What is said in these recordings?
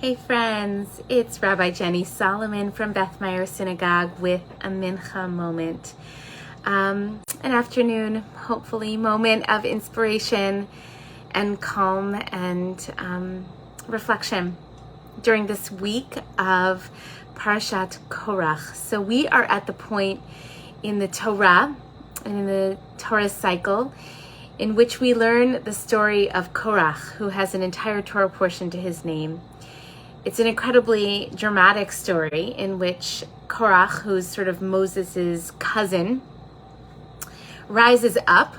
Hey friends, it's Rabbi Jenny Solomon from Beth Meyer Synagogue with a Mincha moment. An afternoon, hopefully, moment of inspiration and calm and reflection during this week of Parashat Korah. So we are at the point in the Torah and in the Torah cycle in which we learn the story of Korah, who has an entire Torah portion to his name. It's an incredibly dramatic story in which Korah, who's sort of Moses's cousin, rises up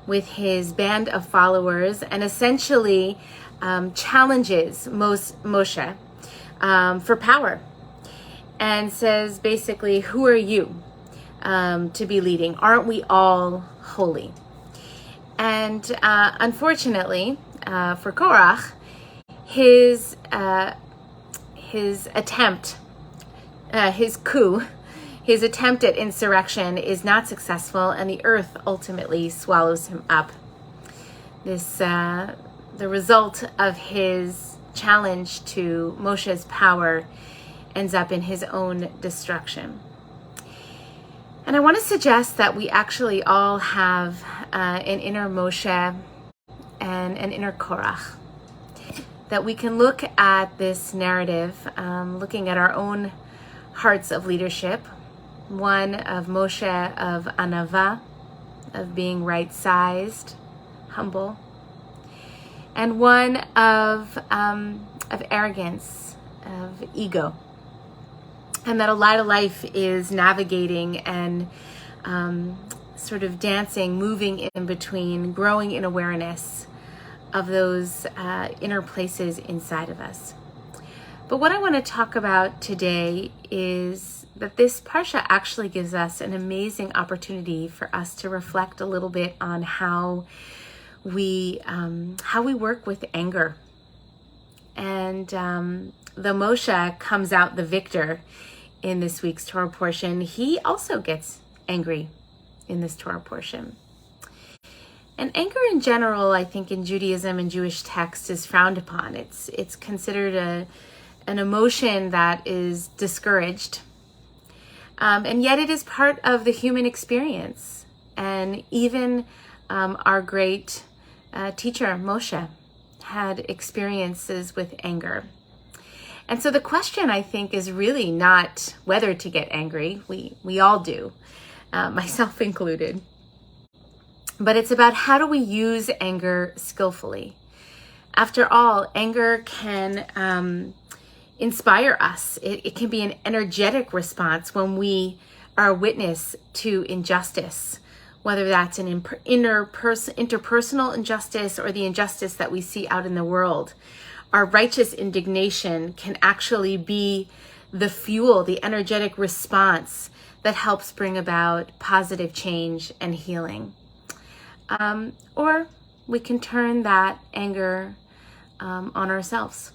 with his band of followers and essentially challenges Moshe for power and says basically, who are you to be leading? Aren't we all holy? And unfortunately for Korah, his attempt at insurrection is not successful, and the earth ultimately swallows him up. The result of his challenge to Moshe's power ends up in his own destruction. And I want to suggest that we actually all have an inner Moshe and an inner Korah. That we can look at this narrative, looking at our own hearts of leadership, one of Moshe of Anava, of being right-sized, humble, and one of arrogance, of ego, and that a lot of life is navigating and sort of dancing, moving in between, growing in awareness of those inner places inside of us. But what I want to talk about today is that this parsha actually gives us an amazing opportunity for us to reflect a little bit on how we work with anger. And though Moshe comes out the victor in this week's Torah portion, he also gets angry in this Torah portion. And anger in general, I think in Judaism and Jewish texts, is frowned upon. It's considered an emotion that is discouraged. And yet it is part of the human experience. And even our great teacher, Moshe, had experiences with anger. And so the question, I think, is really not whether to get angry. We all do, myself included. But it's about how do we use anger skillfully. After all, anger can inspire us. It can be an energetic response when we are a witness to injustice, whether that's an interpersonal injustice or the injustice that we see out in the world. Our righteous indignation can actually be the fuel, the energetic response that helps bring about positive change and healing. Or we can turn that anger on ourselves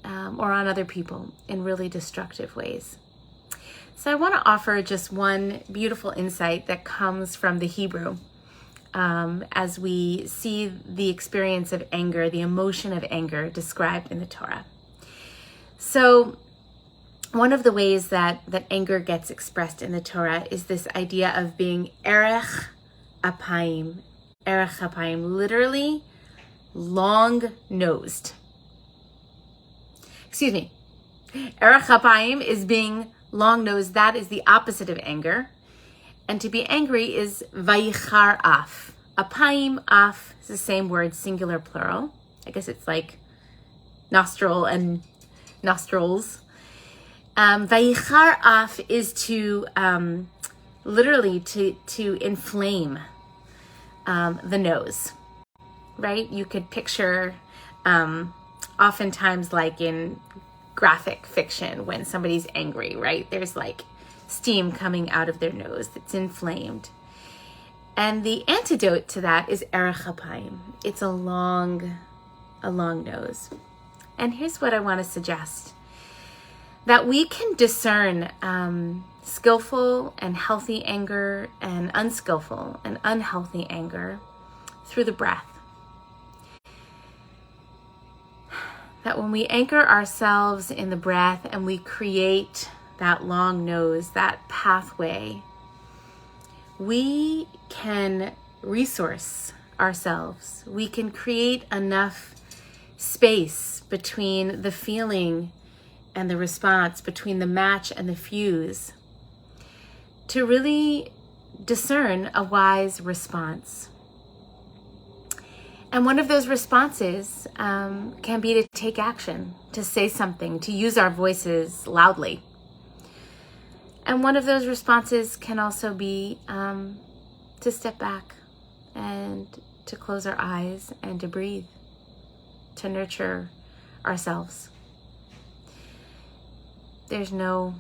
or on other people in really destructive ways. So I want to offer just one beautiful insight that comes from the Hebrew as we see the experience of anger, the emotion of anger described in the Torah. So one of the ways that anger gets expressed in the Torah is this idea of being erech apayim. Erech apayim, literally long-nosed. Excuse me. Erech apayim is being long-nosed. That is the opposite of anger. And to be angry is vayichar af. Apayim, af is the same word, singular, plural. I guess it's like nostril and nostrils. Vayichar af is to literally to inflame the nose, right? You could picture oftentimes like in graphic fiction when somebody's angry, right? There's like steam coming out of their nose that's inflamed. And the antidote to that is erech apayim. It's a long nose. And here's what I want to suggest. That we can discern skillful and healthy anger and unskillful and unhealthy anger through the breath. that when we anchor ourselves in the breath and we create that long nose, that pathway, we can resource ourselves. We can create enough space between the feeling and the response, between the match and the fuse, to really discern a wise response. And one of those responses can be to take action, to say something, to use our voices loudly. And one of those responses can also be to step back and to close our eyes and to breathe, to nurture ourselves. There's no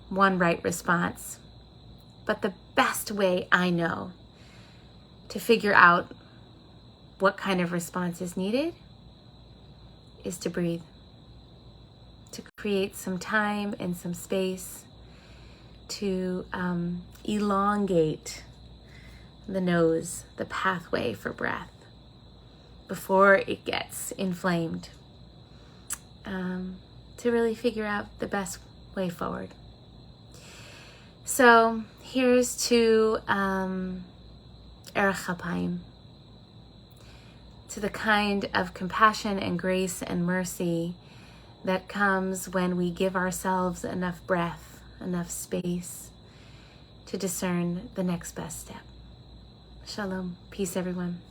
one right response, but the best way I know to figure out what kind of response is needed is to breathe, to create some time and some space to elongate the nose, the pathway for breath, before it gets inflamed, to really figure out the best way forward. So here's to Erech Chapayim, to the kind of compassion and grace and mercy that comes when we give ourselves enough breath, enough space to discern the next best step. Shalom. Peace, everyone.